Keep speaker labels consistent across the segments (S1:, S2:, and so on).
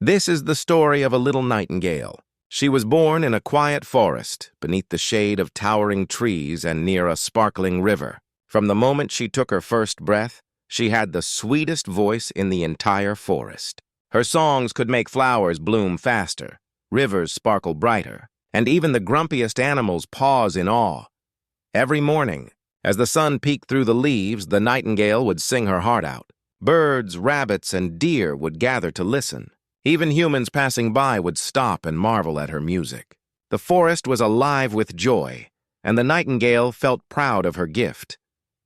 S1: This is the story of a little nightingale. She was born in a quiet forest, beneath the shade of towering trees and near a sparkling river. From the moment she took her first breath, she had the sweetest voice in the entire forest. Her songs could make flowers bloom faster, rivers sparkle brighter, and even the grumpiest animals pause in awe. Every morning, as the sun peeked through the leaves, the nightingale would sing her heart out. Birds, rabbits, and deer would gather to listen. Even humans passing by would stop and marvel at her music. The forest was alive with joy, and the nightingale felt proud of her gift.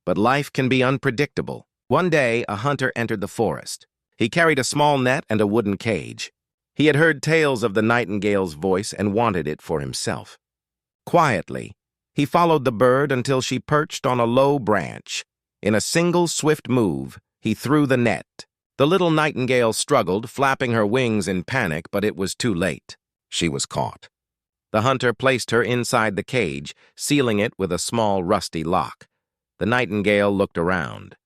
S1: But life can be unpredictable. One day, a hunter entered the forest. He carried a small net and a wooden cage. He had heard tales of the nightingale's voice and wanted it for himself. Quietly, he followed the bird until she perched on a low branch. In a single swift move, he threw the net. The little nightingale struggled, flapping her wings in panic, but it was too late. She was caught. The hunter placed her inside the cage, sealing it with a small rusty lock. The nightingale looked around.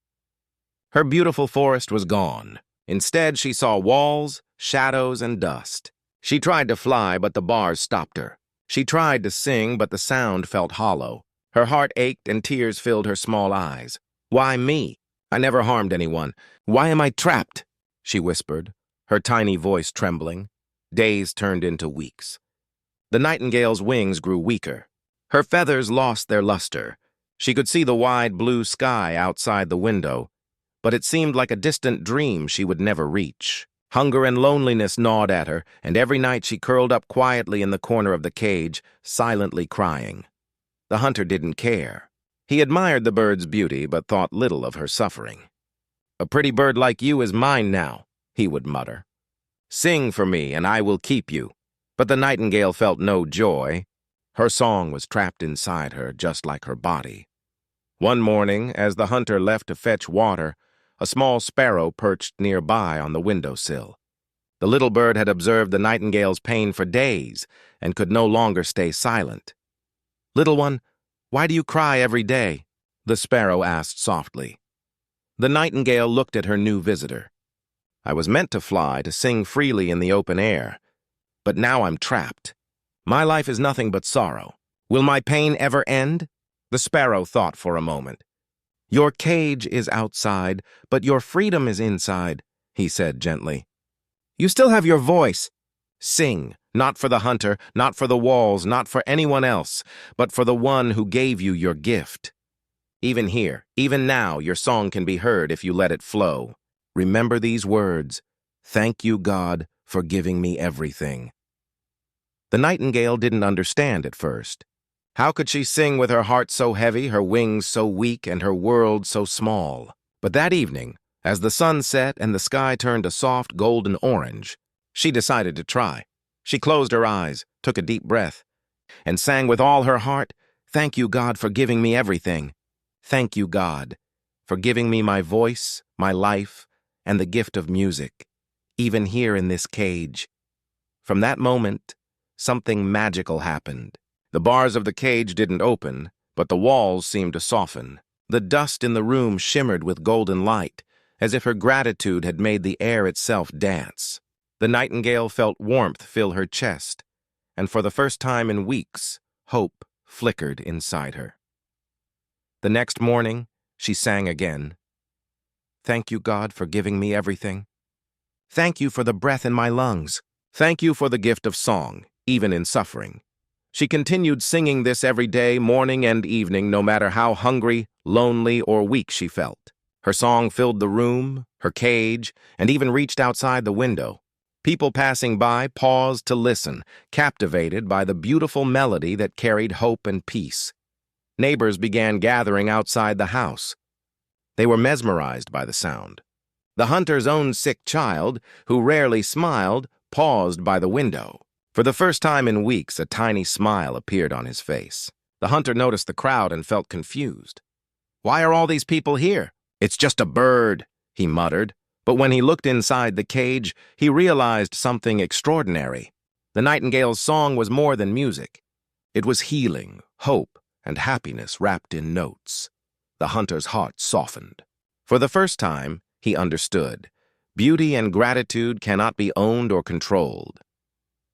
S1: Her beautiful forest was gone. Instead, she saw walls, shadows, and dust. She tried to fly, but the bars stopped her. She tried to sing, but the sound felt hollow. Her heart ached and tears filled her small eyes. "Why me? I never harmed anyone. Why am I trapped?" she whispered, her tiny voice trembling. Days turned into weeks. The nightingale's wings grew weaker. Her feathers lost their luster. She could see the wide blue sky outside the window, but it seemed like a distant dream she would never reach. Hunger and loneliness gnawed at her, and every night she curled up quietly in the corner of the cage, silently crying. The hunter didn't care. He admired the bird's beauty, but thought little of her suffering. "A pretty bird like you is mine now," he would mutter. "Sing for me, and I will keep you." But the nightingale felt no joy. Her song was trapped inside her, just like her body. One morning, as the hunter left to fetch water, a small sparrow perched nearby on the windowsill. The little bird had observed the nightingale's pain for days and could no longer stay silent. "Little one, why do you cry every day?" the sparrow asked softly. The nightingale looked at her new visitor. "I was meant to fly, to sing freely in the open air, but now I'm trapped. My life is nothing but sorrow. Will my pain ever end?" The sparrow thought for a moment. "Your cage is outside, but your freedom is inside," he said gently. "You still have your voice. Sing, not for the hunter, not for the walls, not for anyone else, but for the one who gave you your gift. Even here, even now, your song can be heard if you let it flow. Remember these words: thank you, God, for giving me everything." The nightingale didn't understand at first. How could she sing with her heart so heavy, her wings so weak, and her world so small? But that evening, as the sun set and the sky turned a soft golden orange, she decided to try. She closed her eyes, took a deep breath, and sang with all her heart, "Thank you, God, for giving me everything. Thank you, God, for giving me my voice, my life, and the gift of music, even here in this cage." From that moment, something magical happened. The bars of the cage didn't open, but the walls seemed to soften. The dust in the room shimmered with golden light, as if her gratitude had made the air itself dance. The nightingale felt warmth fill her chest, and for the first time in weeks, hope flickered inside her. The next morning, she sang again. "Thank you, God, for giving me everything. Thank you for the breath in my lungs. Thank you for the gift of song, even in suffering." She continued singing this every day, morning and evening, no matter how hungry, lonely, or weak she felt. Her song filled the room, her cage, and even reached outside the window. People passing by paused to listen, captivated by the beautiful melody that carried hope and peace. Neighbors began gathering outside the house. They were mesmerized by the sound. The hunter's own sick child, who rarely smiled, paused by the window. For the first time in weeks, a tiny smile appeared on his face. The hunter noticed the crowd and felt confused. "Why are all these people here?" "It's just a bird," he muttered. But when he looked inside the cage, he realized something extraordinary. The nightingale's song was more than music. It was healing, hope, and happiness wrapped in notes. The hunter's heart softened. For the first time, he understood. Beauty and gratitude cannot be owned or controlled.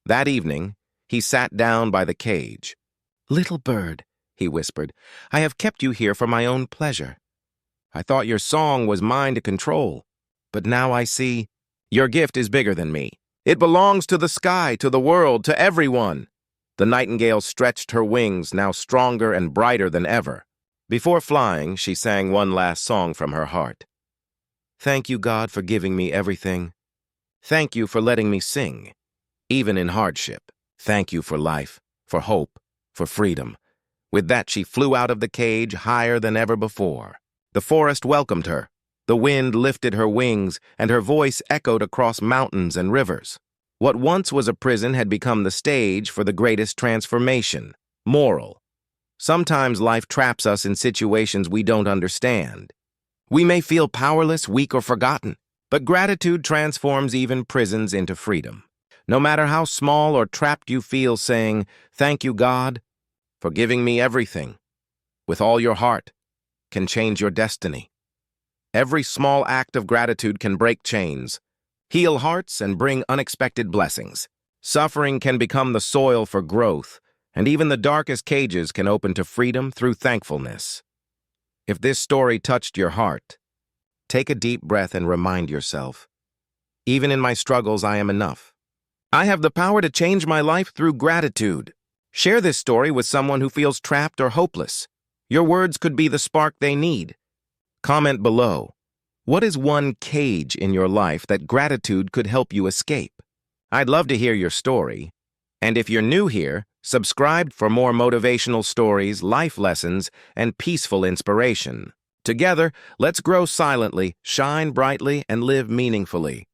S1: That evening, he sat down by the cage. "Little bird," he whispered, "I have kept you here for my own pleasure. I thought your song was mine to control, but now I see your gift is bigger than me. It belongs to the sky, to the world, to everyone." The nightingale stretched her wings, now stronger and brighter than ever. Before flying, she sang one last song from her heart. "Thank you, God, for giving me everything. Thank you for letting me sing, even in hardship. Thank you for life, for hope, for freedom." With that, she flew out of the cage higher than ever before. The forest welcomed her. The wind lifted her wings, and her voice echoed across mountains and rivers. What once was a prison had become the stage for the greatest transformation. Moral: sometimes life traps us in situations we don't understand. We may feel powerless, weak, or forgotten, but gratitude transforms even prisons into freedom. No matter how small or trapped you feel, saying, "Thank you, God, for giving me everything," with all your heart, can change your destiny. Every small act of gratitude can break chains, heal hearts, and bring unexpected blessings. Suffering can become the soil for growth, and even the darkest cages can open to freedom through thankfulness. If this story touched your heart, take a deep breath and remind yourself, even in my struggles, I am enough. I have the power to change my life through gratitude. Share this story with someone who feels trapped or hopeless. Your words could be the spark they need. Comment below. What is one cage in your life that gratitude could help you escape? I'd love to hear your story. And if you're new here, subscribe for more motivational stories, life lessons, and peaceful inspiration. Together, let's grow silently, shine brightly, and live meaningfully.